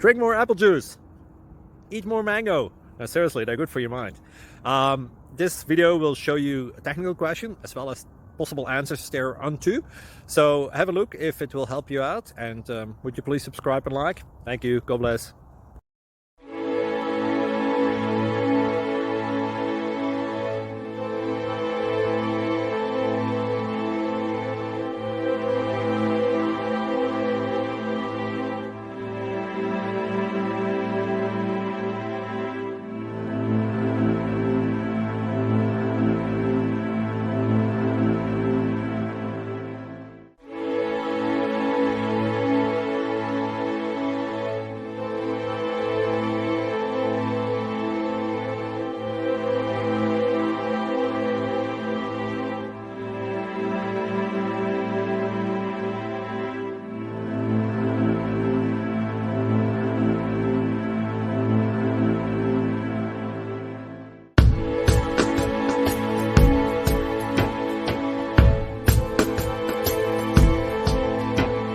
Drink more apple juice. Eat more mango. No, seriously, they're good for your mind. This video will show you a technical question as well as possible answers thereunto. So have a look if it will help you out, and would you please subscribe and like? Thank you. God bless.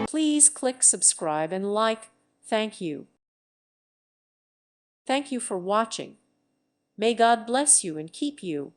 Please click subscribe and like. Thank you. Thank you for watching. May God bless you and keep you.